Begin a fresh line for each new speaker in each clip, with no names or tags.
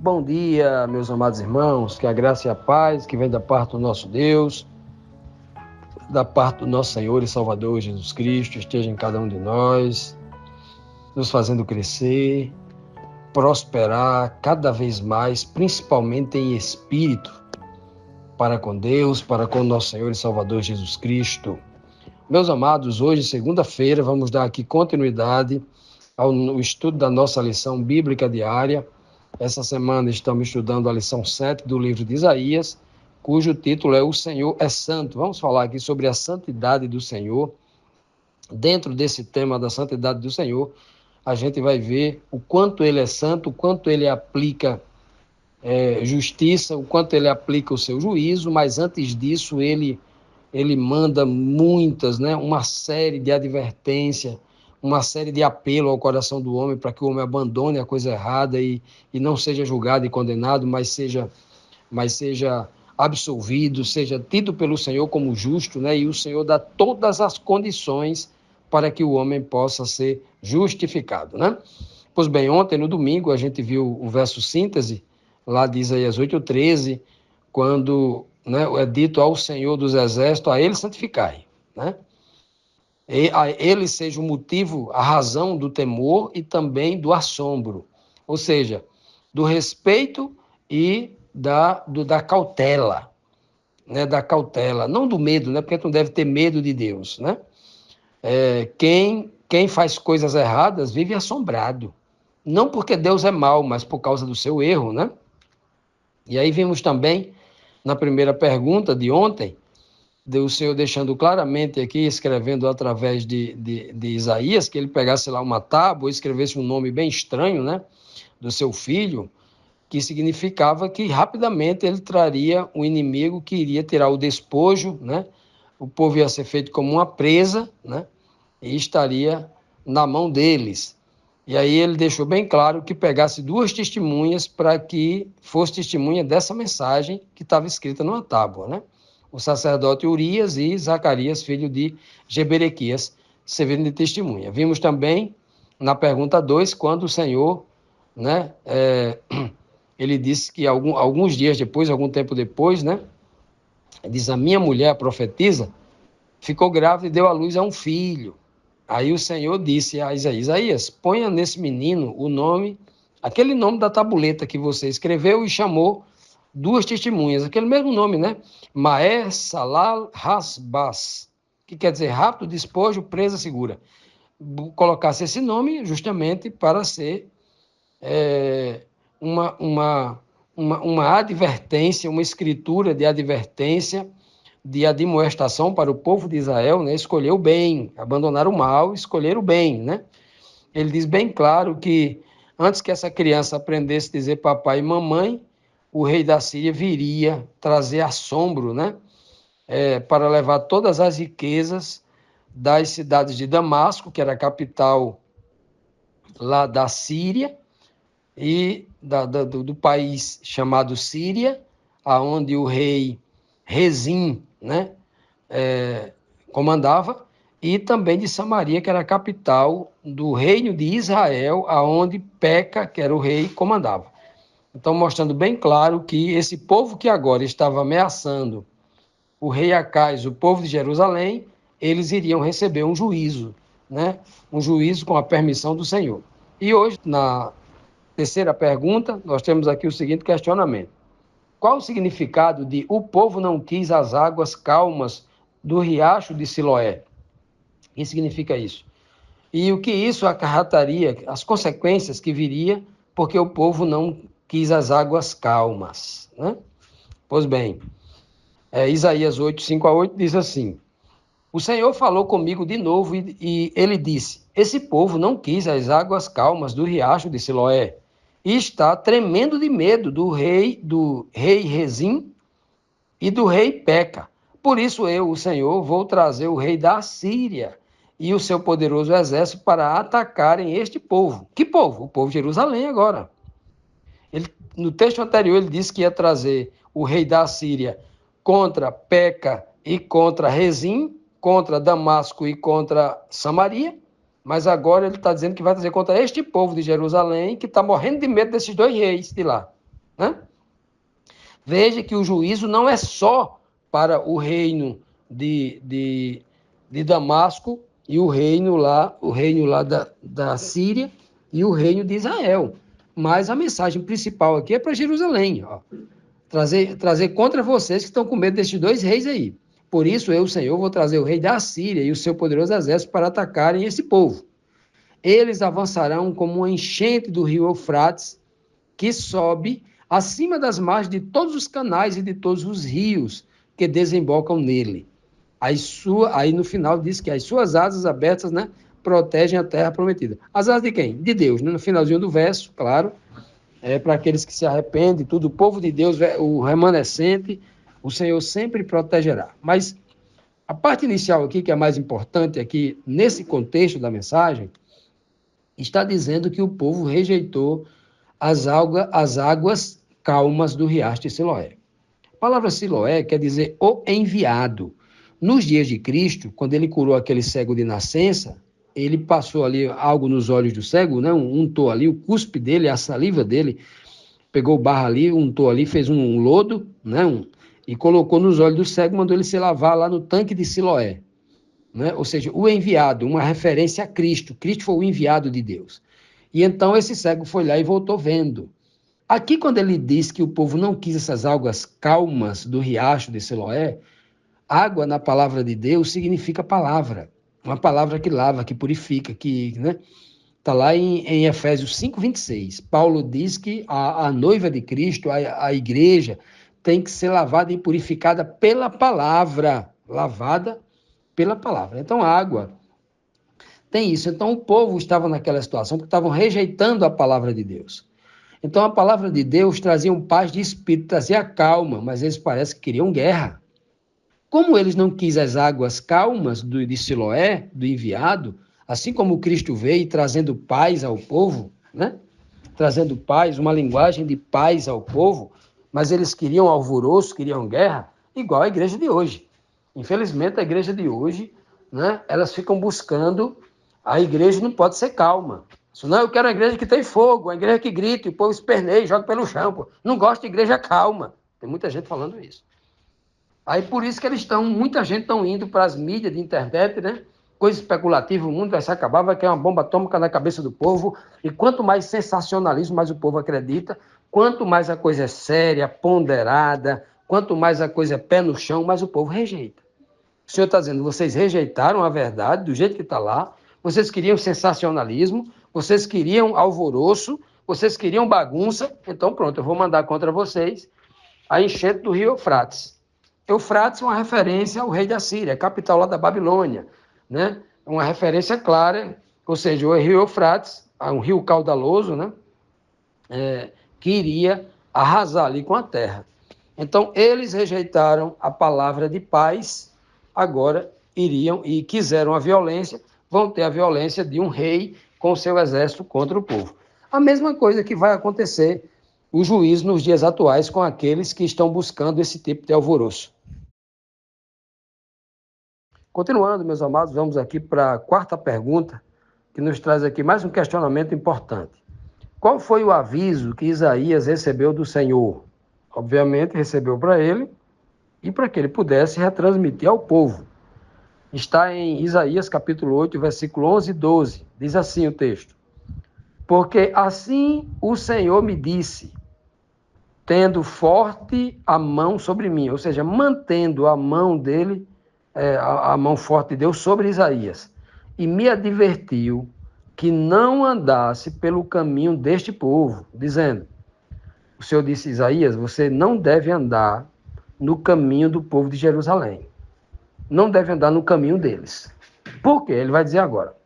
Bom dia, meus amados irmãos, que a graça e a paz que vem da parte do nosso Deus, da parte do nosso Senhor e Salvador Jesus Cristo, esteja em cada um de nós, nos fazendo crescer, prosperar cada vez mais, principalmente em espírito, para com Deus, para com o nosso Senhor e Salvador Jesus Cristo. Meus amados, hoje, segunda-feira, vamos dar aqui continuidade ao estudo da nossa lição bíblica diária. Essa semana estamos estudando a lição 7 do livro de Isaías, cujo título é O Senhor é Santo. Vamos falar aqui sobre a santidade do Senhor. Dentro desse tema da santidade do Senhor, a gente vai ver o quanto ele é santo, o quanto ele aplica justiça, o quanto ele aplica o seu juízo, mas antes disso ele manda uma série de advertências, uma série de apelo ao coração do homem para que o homem abandone a coisa errada e não seja julgado e condenado, mas seja absolvido, seja tido pelo Senhor como justo, né? E o Senhor dá todas as condições para que o homem possa ser justificado, né? Pois bem, ontem, no domingo, a gente viu o verso síntese, lá de Isaías 8:13, quando é dito ao Senhor dos Exércitos, a ele santificai, né? E a ele seja o motivo, a razão do temor e também do assombro, ou seja, do respeito e da cautela, né? Da cautela, não do medo, né? Porque tu não deve ter medo de Deus, né? Quem faz coisas erradas vive assombrado, não porque Deus é mau, mas por causa do seu erro, né? E aí vimos também, na primeira pergunta de ontem, o Senhor deixando claramente aqui, escrevendo através de Isaías, que ele pegasse lá uma tábua e escrevesse um nome bem estranho, né, do seu filho, que significava que rapidamente ele traria um inimigo que iria tirar o despojo, né, o povo ia ser feito como uma presa, né, e estaria na mão deles. E aí ele deixou bem claro que pegasse duas testemunhas para que fosse testemunha dessa mensagem que estava escrita numa tábua, né? O sacerdote Urias e Zacarias, filho de Jeberequias, servindo de testemunha. Vimos também na pergunta 2, quando o Senhor, né, ele disse que alguns dias depois, algum tempo depois, né, diz: a minha mulher, a profetisa, ficou grávida e deu à luz a um filho. Aí o Senhor disse a Isaías: ponha nesse menino o nome, aquele nome da tabuleta que você escreveu, e chamou duas testemunhas, aquele mesmo nome, né? Maé Salal Hasbas, que quer dizer rápido, despojo, presa segura. Colocasse esse nome justamente para ser uma advertência, uma escritura de advertência, de admoestação para o povo de Israel, né? Escolher o bem, abandonar o mal, escolher o bem, né? Ele diz bem claro que antes que essa criança aprendesse a dizer papai e mamãe, o rei da Síria viria trazer assombro, né? Para levar todas as riquezas das cidades de Damasco, que era a capital lá da Síria, e do país chamado Síria, aonde o rei Rezim, né, comandava, e também de Samaria, que era a capital do reino de Israel, aonde Peca, que era o rei, comandava. Então, mostrando bem claro que esse povo que agora estava ameaçando o rei Acais, o povo de Jerusalém, eles iriam receber um juízo, né? Um juízo com a permissão do Senhor. E hoje, na terceira pergunta, nós temos aqui o seguinte questionamento: qual o significado de o povo não quis as águas calmas do riacho de Siloé? O que significa isso? E o que isso acarretaria, as consequências que viria porque o povo não quis as águas calmas, né? Pois bem, Isaías 8, 5-8 diz assim: o Senhor falou comigo de novo e ele disse: esse povo não quis as águas calmas do riacho de Siloé e está tremendo de medo do rei Rezim e do rei Peca. Por isso eu, o Senhor, vou trazer o rei da Síria e o seu poderoso exército para atacarem este povo. Que povo? O povo de Jerusalém agora. No texto anterior ele disse que ia trazer o rei da Síria contra Peca e contra Rezim, contra Damasco e contra Samaria, mas agora ele está dizendo que vai trazer contra este povo de Jerusalém, que está morrendo de medo desses dois reis de lá. né? Veja que o juízo não é só para o reino de Damasco e o reino lá da Síria e o reino de Israel. Mas a mensagem principal aqui é para Jerusalém, ó. Trazer contra vocês que estão com medo destes dois reis aí. Por isso eu, Senhor, vou trazer o rei da Síria e o seu poderoso exército para atacarem esse povo. Eles avançarão como uma enchente do rio Eufrates, que sobe acima das margens de todos os canais e de todos os rios que desembocam nele. Aí no final diz que as suas asas abertas, né, protegem a terra prometida. As asas de quem? De Deus, né? No finalzinho do verso, claro, para aqueles que se arrependem, tudo, o povo de Deus, o remanescente, o Senhor sempre protegerá. Mas a parte inicial aqui, que é mais importante aqui, nesse contexto da mensagem, está dizendo que o povo rejeitou as águas calmas do riacho de Siloé. A palavra Siloé quer dizer o enviado. Nos dias de Cristo, quando ele curou aquele cego de nascença, ele passou ali algo nos olhos do cego, né? Untou ali o cuspe dele, a saliva dele, pegou barra ali, untou ali, fez um lodo, né? E colocou nos olhos do cego, mandou ele se lavar lá no tanque de Siloé. Né? Ou seja, o enviado, uma referência a Cristo. Cristo foi o enviado de Deus. E então esse cego foi lá e voltou vendo. Aqui, quando ele diz que o povo não quis essas águas calmas do riacho de Siloé, água na palavra de Deus significa palavra. Uma palavra que lava, que purifica, que, né? Está lá em Efésios 5:26. Paulo diz que a noiva de Cristo, a igreja, tem que ser lavada e purificada pela palavra. Lavada pela palavra. Então, a água tem isso. Então, o povo estava naquela situação porque estavam rejeitando a palavra de Deus. Então, a palavra de Deus trazia paz de espírito, trazia calma, mas eles parecem que queriam guerra. Como eles não quis as águas calmas de Siloé, do enviado, assim como Cristo veio trazendo paz ao povo, né? Trazendo paz, uma linguagem de paz ao povo, mas eles queriam alvoroço, queriam guerra, igual a igreja de hoje. Infelizmente, a igreja de hoje, né, elas ficam buscando, a igreja não pode ser calma. Senão eu quero uma igreja que tem fogo, uma igreja que grita, o povo esperneia e joga pelo chão. Pô. Não gosto de igreja calma. Tem muita gente falando isso. Aí por isso que muita gente estão indo para as mídias de internet, né? Coisa especulativa, o mundo vai se acabar, vai cair uma bomba atômica na cabeça do povo, e quanto mais sensacionalismo, mais o povo acredita, quanto mais a coisa é séria, ponderada, quanto mais a coisa é pé no chão, mais o povo rejeita. O Senhor está dizendo, vocês rejeitaram a verdade do jeito que está lá, vocês queriam sensacionalismo, vocês queriam alvoroço, vocês queriam bagunça, então pronto, eu vou mandar contra vocês a enchente do rio Eufrates. Eufrates é uma referência ao rei da Síria, capital lá da Babilônia, né? Uma referência clara, ou seja, o rio Eufrates, um rio caudaloso, né? Que iria arrasar ali com a terra. Então, eles rejeitaram a palavra de paz, agora iriam e quiseram a violência, vão ter a violência de um rei com o seu exército contra o povo. A mesma coisa que vai acontecer o juízo nos dias atuais com aqueles que estão buscando esse tipo de alvoroço. Continuando, meus amados, vamos aqui para a quarta pergunta, que nos traz aqui mais um questionamento importante. Qual foi o aviso que Isaías recebeu do Senhor? Obviamente, recebeu para ele e para que ele pudesse retransmitir ao povo. Está em Isaías capítulo 8, versículo 11 e 12. Diz assim o texto. Porque assim o Senhor me disse, tendo forte a mão sobre mim, ou seja, mantendo a mão dele, a mão forte de Deus sobre Isaías, e me advertiu que não andasse pelo caminho deste povo, dizendo, o Senhor disse a Isaías, você não deve andar no caminho do povo de Jerusalém. Não deve andar no caminho deles. Por quê? Ele vai dizer agora.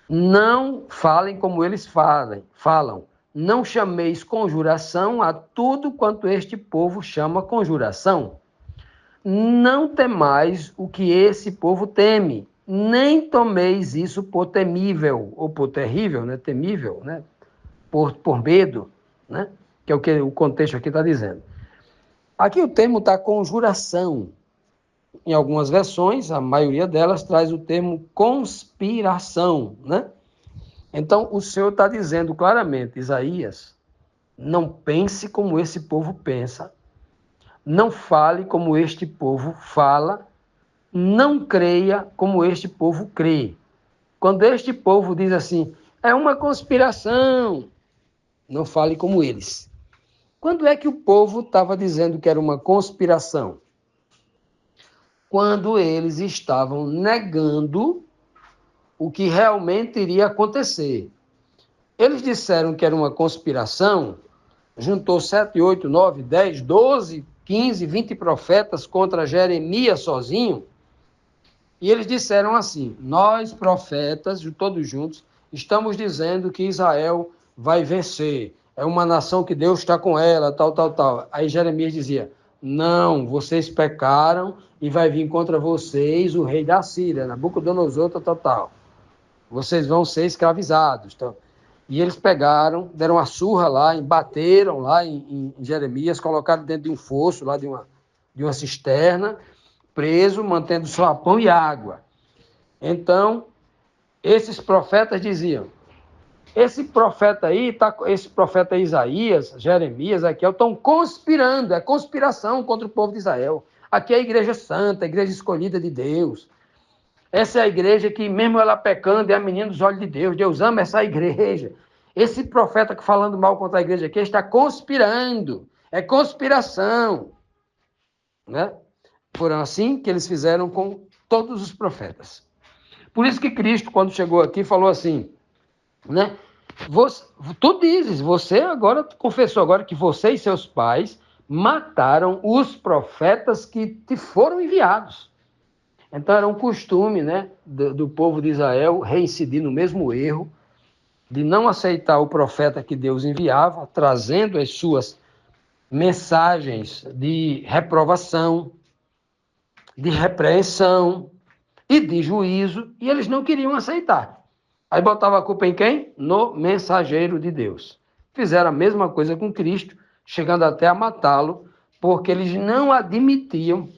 Não falem como eles falam. Não chameis conjuração a tudo quanto este povo chama conjuração. Não temais o que esse povo teme, nem tomeis isso por temível, ou por terrível, né? Temível, né? Por medo, né? Que é o que o contexto aqui está dizendo. Aqui o termo está conjuração. Em algumas versões, a maioria delas traz o termo conspiração, né? Então, o Senhor está dizendo claramente, Isaías, Não pense como esse povo pensa, não fale como este povo fala, não creia como este povo crê. Quando este povo diz assim, é uma conspiração, não fale como eles. Quando é que o povo estava dizendo que era uma conspiração? Quando eles estavam negando o que realmente iria acontecer. Eles disseram que era uma conspiração, juntou 7, 8, 9, 10, 12, 15, 20 profetas contra Jeremias sozinho, e eles disseram assim, nós profetas, todos juntos, estamos dizendo que Israel vai vencer, é uma nação que Deus está com ela, tal, tal, tal. Aí Jeremias dizia, não, vocês pecaram e vai vir contra vocês o rei da Síria, Nabucodonosor, tal, tal, tal. Vocês vão ser escravizados. Então, e eles pegaram, deram uma surra lá, bateram lá em Jeremias, colocaram dentro de um fosso, lá de uma cisterna, preso, mantendo só pão e água. Então, esses profetas diziam, esse profeta Isaías, Jeremias, aqui, estão conspirando, é conspiração contra o povo de Israel. Aqui é a igreja santa, a igreja escolhida de Deus. Essa é a igreja que, mesmo ela pecando, é a menina dos olhos de Deus. Deus ama essa igreja. Esse profeta que falando mal contra a igreja aqui está conspirando. É conspiração. Né? Foram assim que eles fizeram com todos os profetas. Por isso que Cristo, quando chegou aqui, falou assim, né? Tu dizes, você agora confessou agora que você e seus pais mataram os profetas que te foram enviados. Então era um costume, né, do povo de Israel reincidir no mesmo erro, de não aceitar o profeta que Deus enviava, trazendo as suas mensagens de reprovação, de repreensão e de juízo, e eles não queriam aceitar. Aí botava a culpa em quem? No mensageiro de Deus. Fizeram a mesma coisa com Cristo, chegando até a matá-lo, porque eles não admitiam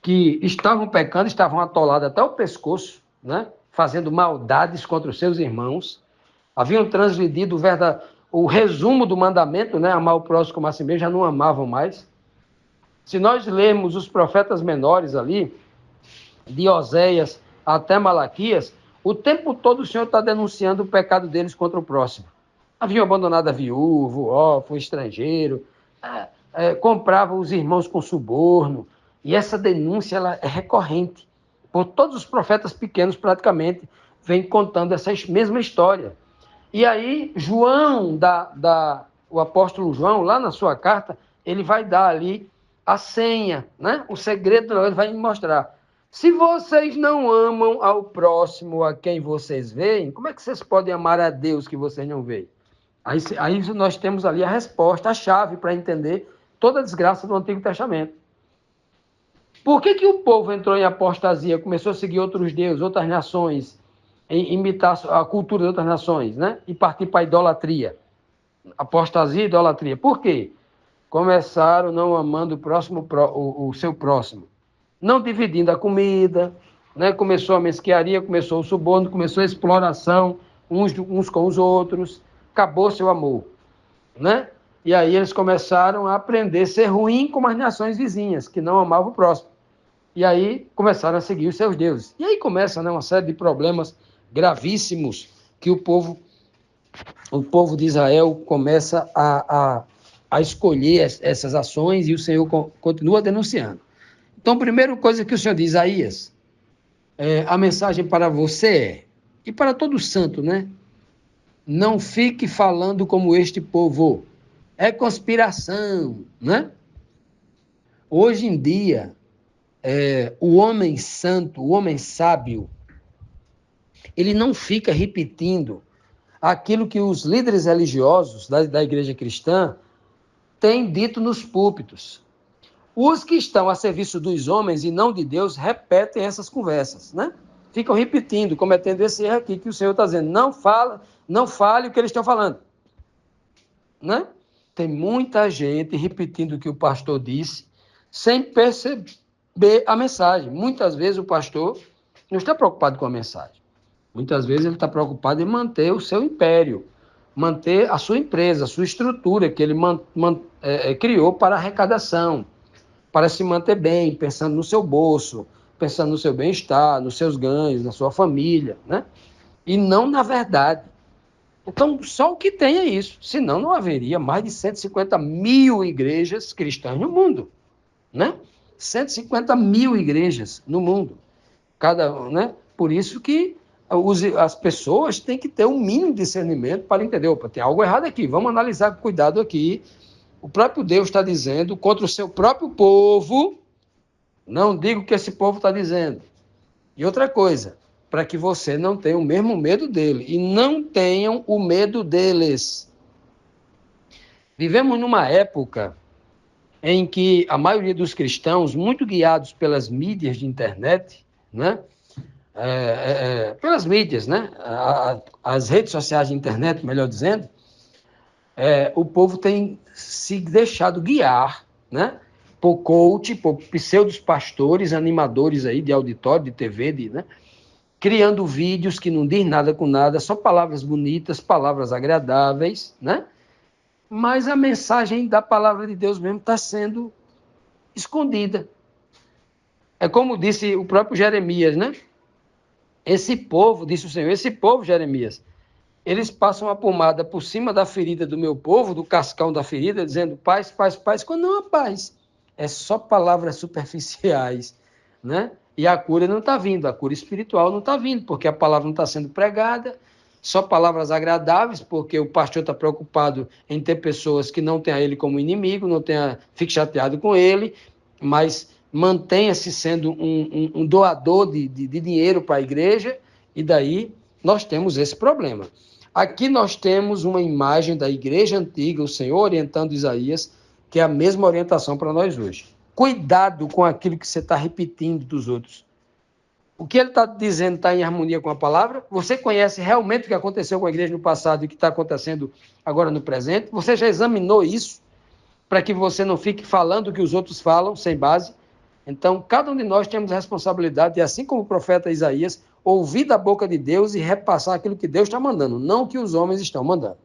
que estavam pecando, estavam atolados até o pescoço, né? Fazendo maldades contra os seus irmãos, haviam transgredido o resumo do mandamento, né? Amar o próximo como a si mesmo, já não amavam mais. Se nós lermos os profetas menores ali, de Oséias até Malaquias, o tempo todo o Senhor está denunciando o pecado deles contra o próximo. Haviam abandonado a viúva, o órfão, o estrangeiro, compravam os irmãos com suborno, e essa denúncia ela é recorrente. Por todos os profetas pequenos, praticamente, vem contando essa mesma história. E aí, o apóstolo João, lá na sua carta, ele vai dar ali a senha, né? O segredo, ele vai mostrar. Se vocês não amam ao próximo a quem vocês veem, como é que vocês podem amar a Deus que vocês não veem? Aí nós temos ali a resposta, a chave para entender toda a desgraça do Antigo Testamento. Por que o povo entrou em apostasia, começou a seguir outros deuses, outras nações, imitar a cultura de outras nações, né? E partir para a idolatria? Apostasia e idolatria. Por quê? Começaram não amando o seu próximo, não dividindo a comida, né? Começou a mesquiaria, começou o suborno, começou a exploração uns com os outros, acabou seu amor, né? E aí eles começaram a aprender a ser ruim como as nações vizinhas, que não amavam o próximo. E aí começaram a seguir os seus deuses. E aí começa, né, uma série de problemas gravíssimos que o povo de Israel começa a escolher essas ações, e o Senhor continua denunciando. Então, a primeira coisa que o Senhor diz, Isaías, a mensagem para você é, e para todo santo, né? Não fique falando como este povo. É conspiração, né? Hoje em dia, o homem santo, o homem sábio, ele não fica repetindo aquilo que os líderes religiosos da igreja cristã têm dito nos púlpitos. Os que estão a serviço dos homens e não de Deus repetem essas conversas, né? Ficam repetindo, cometendo esse erro aqui que o Senhor está dizendo. Não fale o que eles estão falando, né? Tem muita gente repetindo o que o pastor disse sem perceber a mensagem. Muitas vezes o pastor não está preocupado com a mensagem. Muitas vezes ele está preocupado em manter o seu império, manter a sua empresa, a sua estrutura que ele criou para arrecadação, para se manter bem, pensando no seu bolso, pensando no seu bem-estar, nos seus ganhos, na sua família, né? E não na verdade. Então, só o que tem é isso, senão não haveria mais de 150 mil igrejas cristãs no mundo, né? 150 mil igrejas no mundo, né? Por isso que as pessoas têm que ter um mínimo de discernimento para entender, opa, tem algo errado aqui, vamos analisar com cuidado aqui. O próprio Deus está dizendo contra o seu próprio povo, não diga o que esse povo está dizendo. E outra coisa, para que você não tenha o mesmo medo dele e não tenham o medo deles. Vivemos numa época em que a maioria dos cristãos, muito guiados pelas mídias de internet, né? Pelas mídias, né? As redes sociais de internet, melhor dizendo, o povo tem se deixado guiar, né? Por coach, por pseudos pastores, animadores aí de auditório, de TV, né? Criando vídeos que não diz nada com nada, só palavras bonitas, palavras agradáveis, né? Mas a mensagem da palavra de Deus mesmo está sendo escondida. É como disse o próprio Jeremias, né? Esse povo, disse o Senhor, esse povo, Jeremias, eles passam a pomada por cima da ferida do meu povo, do cascão da ferida, dizendo paz, paz, paz, quando não há paz. É só palavras superficiais, né? E a cura não está vindo, a cura espiritual não está vindo, porque a palavra não está sendo pregada, só palavras agradáveis, porque o pastor está preocupado em ter pessoas que não tenham ele como inimigo, fique chateado com ele, mas mantenha-se sendo um doador de dinheiro para a igreja, e daí nós temos esse problema. Aqui nós temos uma imagem da igreja antiga, o Senhor orientando Isaías, que é a mesma orientação para nós hoje. Cuidado com aquilo que você está repetindo dos outros. O que ele está dizendo está em harmonia com a palavra? Você conhece realmente o que aconteceu com a igreja no passado e o que está acontecendo agora no presente? Você já examinou isso para que você não fique falando o que os outros falam sem base? Então, cada um de nós temos a responsabilidade, e assim como o profeta Isaías, ouvir da boca de Deus e repassar aquilo que Deus está mandando, não o que os homens estão mandando.